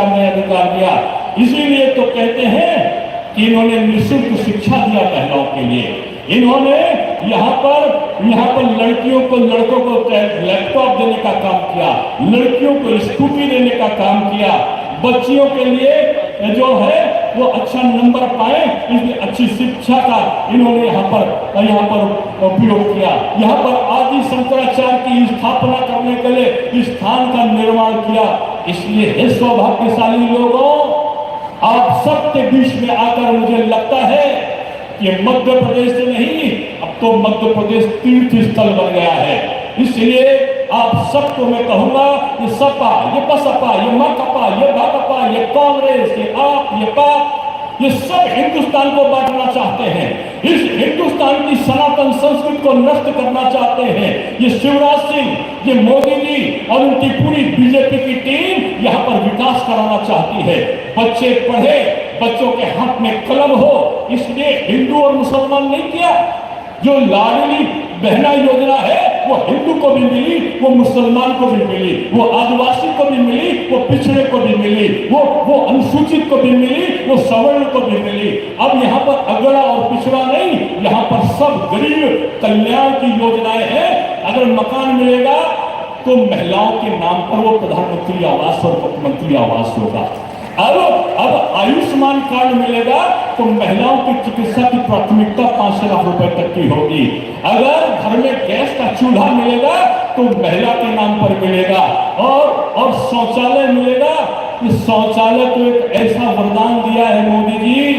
में अधिकार दिया। इसीलिए तो कहते हैं कि इन्होंने निःशुल्क शिक्षा दिया महिलाओं के लिए। इन्होंने यहाँ पर लड़कियों को लड़कों को लैपटॉप देने का काम किया, लड़कियों को स्कूटी देने का काम किया, बच्चियों के लिए जो है वो अच्छा नंबर पाए, इसलिए अच्छी शिक्षा का इन्होंने यहाँ पर उपयोग किया। यहाँ पर आदि शंकराचार्य की स्थापना करने के लिए स्थान का निर्माण किया। इसलिए हे सौभाग्यशाली लोगों, आप सबके बीच में आकर मुझे लगता है कि मध्य प्रदेश से नहीं, अब तो मध्य प्रदेश तीर्थ स्थल बन गया है। इसलिए आप सबको मैं कहूंगा, ये सपा, ये बसपा, ये माकपा, ये भाकपा, ये कांग्रेस, ये आप, ये पाप, ये सब हिंदुस्तान को बांटना चाहते हैं। इस हिंदुस्तान की सनातन संस्कृति को नष्ट करना चाहते हैं। ये शिवराज सिंह, ये मोदी जी और उनकी पूरी बीजेपी की टीम यहाँ पर विकास कराना चाहती है। बच्चे पढ़े, बच्चों के हाथ में कलम हो, इसलिए हिंदू और मुसलमान नहीं किया। जो लाडली बहना योजना है वो हिंदू को भी मिली, वो मुसलमान को भी मिली, वो आदिवासी को भी मिली, वो पिछड़े को भी मिली, वो अनुसूचित को भी मिली, वो सवर्ण को भी मिली। अब यहाँ पर अगड़ा और पिछड़ा नहीं, यहाँ पर सब गरीब कल्याण की योजनाएं हैं। अगर मकान मिलेगा तो महिलाओं के नाम पर वो प्रधानमंत्री आवास और मुख्यमंत्री आवास होगा। अब आयुष्मान कार्ड मिलेगा तो महिलाओं की चिकित्सा की प्राथमिकता 5 लाख रुपए तक की होगी। अगर घर में गैस का चूल्हा मिलेगा तो महिला के नाम पर मिलेगा। और शौचालय मिलेगा। इस शौचालय को एक ऐसा वरदान दिया है मोदी जी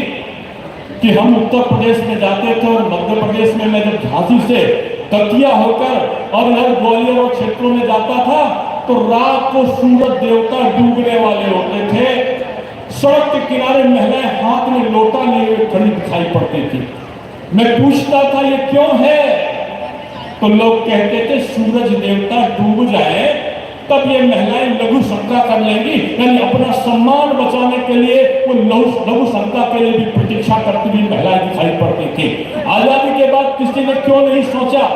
कि हम उत्तर प्रदेश में जाते थे और मध्य प्रदेश में मैं जब झांसी से दतिया होकर और इधर ग्वालियर और क्षेत्रों में जाता था तो रात को सूरज देवता डूबने वाले होते थे। सड़क के किनारे महिलाएं हाथ में लोटा लिए हुए खड़ी दिखाई पड़ती थी। मैं पूछता था ये क्यों है, तो लोग कहते थे सूरज देवता डूब जाए तब ये महिलाएं लघु शंका कर लेंगी, यानी अपना सम्मान बचाने के लिए वो लघु शंका के लिए भी प्रतीक्षा करती हुई महिलाएं दिखाई पड़ती थी। आजादी के बाद किसी ने क्यों नहीं सोचा,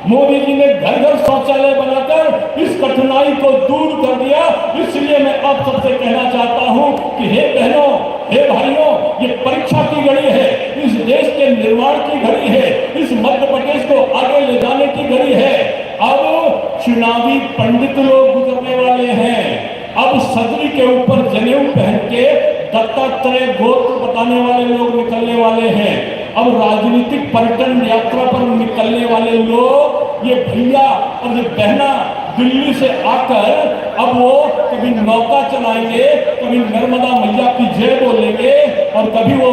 मोदी जी ने घर घर शौचालय बनाकर इस कठिनाई को दूर कर दिया। इसलिए मैं आप सबसे कहना चाहता हूं कि हे बहनों, हे भाइयों, ये परीक्षा की घड़ी है, इस देश के निर्माण की घड़ी है, इस मध्य प्रदेश को आगे ले जाने की घड़ी है। अब चुनावी पंडित लोग गुजरने वाले हैं। अब सदरी के ऊपर जनेऊ पहन के दत्तात्रेय गोत्र बताने वाले लोग निकलने वाले हैं। अब राजनीतिक पर्यटन यात्रा पर निकलने वाले लोग, ये भैया और ये बहना दिल्ली से आकर अब वो कभी नौका चलाएंगे, कभी नर्मदा मैया की जय बोलेंगे और कभी वो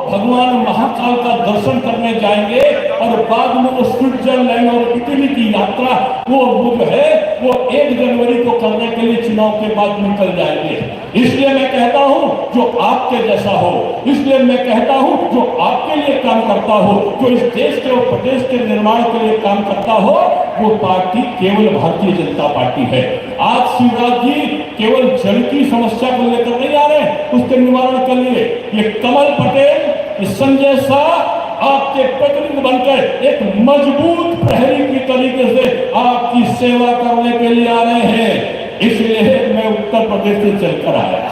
भगवान महाकाल का दर्शन करने जाएंगे और बाद में वो स्विट्जरलैंड और इटली की यात्रा वो जो है वो 1 जनवरी को करने के लिए चुनाव के बाद निकल जाएंगे। इसलिए मैं कहता हूं जो आपके जैसा हो, इसलिए मैं कहता हूं जो आपके लिए काम करता हो, जो इस देश के और प्रदेश के निर्माण के लिए काम करता हो, वो पार्टी केवल भारतीय जनता पार्टी है। आज शिवराज जी केवल जल की समस्या को लेकर नहीं आ रहे, उसके निवारण के लिए ये कमल पटेल, संजय शाह आपके प्रतिनिधि बनकर एक मजबूत प्रहरी की तरीके से आपकी सेवा करने के लिए आ रहे हैं। इसलिए मैं उत्तर प्रदेश से चलकर आया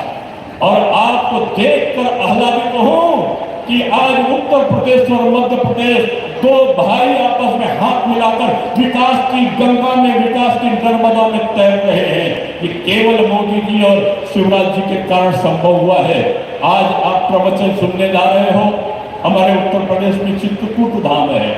और आपको देखकर आह्लादित हूं कि आज उत्तर प्रदेश और मध्य प्रदेश 2 भाई आपस में हाथ मिलाकर विकास की गंगा में, विकास की नर्मदा में तैर रहे हैं। ये केवल मोदी जी और शिवराज जी के कारण संभव हुआ है। आज आप प्रवचन सुनने जा रहे हो, हमारे उत्तर प्रदेश में चित्रकूट धाम है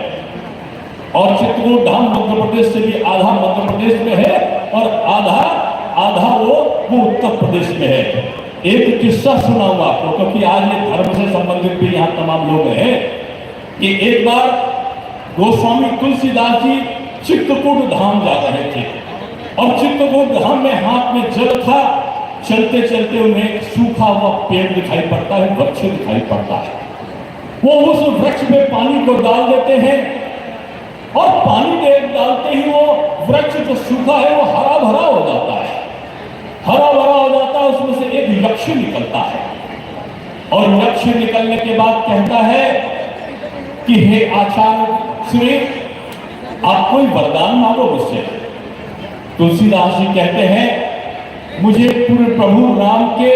और चित्रकूट धाम मध्य प्रदेश से भी आधा मध्य प्रदेश में है और आधा वो उत्तर प्रदेश में है। एक किस्सा सुनाऊंगा आपको, क्योंकि आज ये धर्म से संबंधित भी यहाँ तमाम लोग हैं कि एक बार गोस्वामी तुलसीदास जी चित्रकूट धाम जा रहे थे और चित्रकूट धाम में हाथ में जल था। चलते चलते उन्हें सूखा हुआ पेड़ दिखाई पड़ता है, वृक्ष दिखाई पड़ता है। वो उस वृक्ष में पानी को डाल देते हैं और पानी डालते ही वो वृक्ष जो सूखा है वो हरा भरा हो जाता है, हरा भरा हो जाता है। उसमें से एक यक्ष निकलता है और यक्ष निकलने के बाद कहता है कि हे आचार्य श्री, आप कोई वरदान मांगो मुझसे। तुलसीदास जी कहते हैं मुझे पूर्ण प्रभु राम के